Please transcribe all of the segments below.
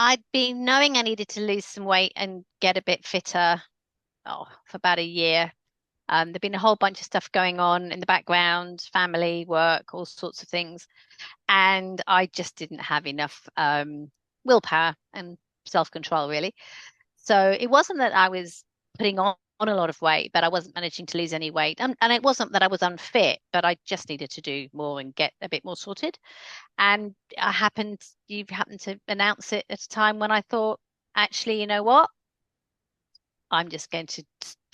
I'd been knowing I needed to lose some weight and get a bit fitter, for about a year. There'd been a whole bunch of stuff going on in the background, family, work, all sorts of things. And I just didn't have enough willpower and self-control, really. So it wasn't that I was putting on a lot of weight, but I wasn't managing to lose any weight. And it wasn't that I was unfit, but I just needed to do more and get a bit more sorted. And you happened to announce it at a time when I thought, actually, you know what? I'm just going to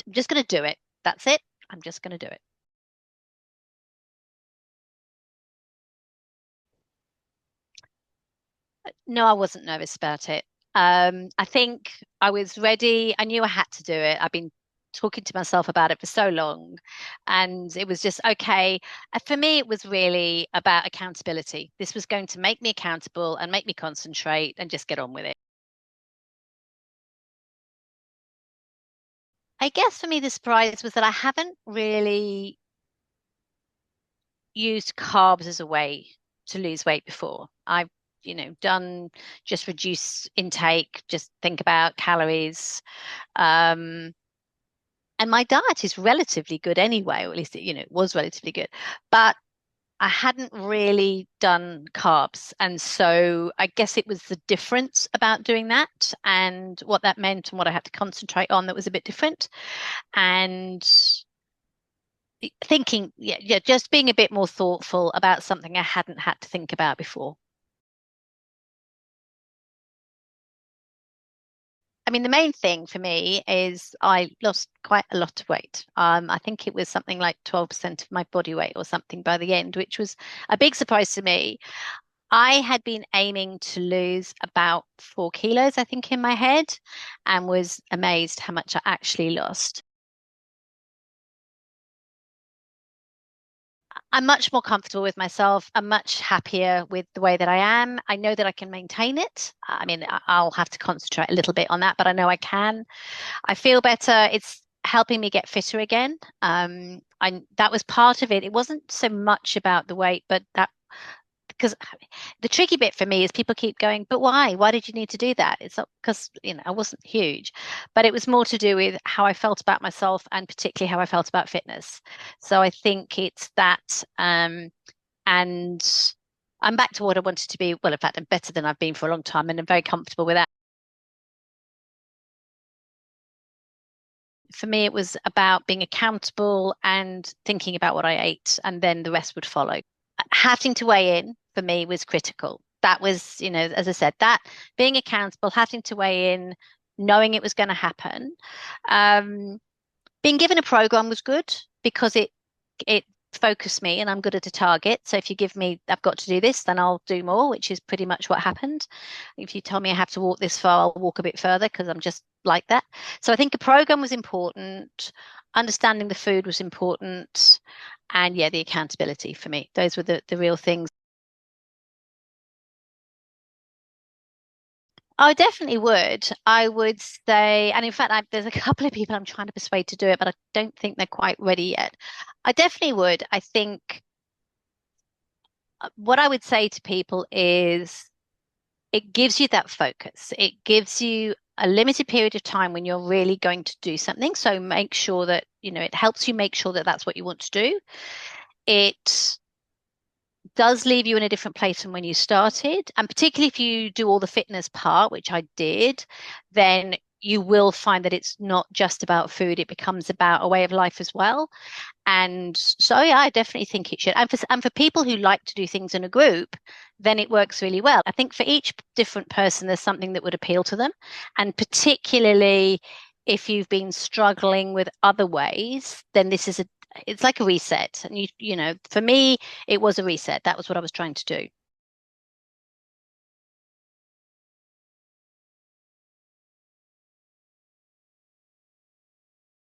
do it. That's it. I'm just going to do it. No, I wasn't nervous about it. I think I was ready. I knew I had to do it. I've been talking to myself about it for so long, and it was just okay. For me, it was really about accountability. This was going to make me accountable and make me concentrate and just get on with it. I guess for me, the surprise was that I haven't really used carbs as a way to lose weight before. I've, done just reduce intake, just think about calories. Um, and my diet is relatively good anyway, or at least it was relatively good. But I hadn't really done carbs. And so I guess it was the difference about doing that and what that meant and what I had to concentrate on that was a bit different. And thinking, yeah, just being a bit more thoughtful about something I hadn't had to think about before. I mean, the main thing for me is I lost quite a lot of weight. I think it was something like 12% of my body weight or something by the end, which was a big surprise to me. I had been aiming to lose about 4 kilos, I think, in my head, and was amazed how much I actually lost. I'm much more comfortable with myself. I'm much happier with the way that I am. I know that I can maintain it. I mean, I'll have to concentrate a little bit on that, but I know I can. I feel better. It's helping me get fitter again. That was part of it. It wasn't so much about the weight, but that because the tricky bit for me is people keep going, but why? Why did you need to do that? It's not because, I wasn't huge, but it was more to do with how I felt about myself and particularly how I felt about fitness. So I think it's that, and I'm back to what I wanted to be. Well, in fact, I'm better than I've been for a long time, and I'm very comfortable with that. For me, it was about being accountable and thinking about what I ate, and then the rest would follow. Having to weigh in for me was critical. That was, as I said, that being accountable, having to weigh in, knowing it was going to happen. Um, Being given a program was good because it focused me and I'm good at a target. So if you give me, I've got to do this, then I'll do more, which is pretty much what happened. If you tell me I have to walk this far, I'll walk a bit further because I'm just like that. So I think a program was important. Understanding the food was important. And yeah, the accountability for me. Those were the real things. I definitely would. I would say, and in fact, there's a couple of people I'm trying to persuade to do it, but I don't think they're quite ready yet. I definitely would. I think what I would say to people is it gives you that focus. It gives you a limited period of time when you're really going to do something. So make sure that, it helps you make sure that that's what you want to do. It does leave you in a different place than when you started. And particularly if you do all the fitness part, which I did, then you will find that it's not just about food, it becomes about a way of life as well. And so, yeah, I definitely think it should. And for people who like to do things in a group, then it works really well. I think for each different person, there's something that would appeal to them. And particularly if you've been struggling with other ways, then it's like a reset. And for me, it was a reset. That was what I was trying to do.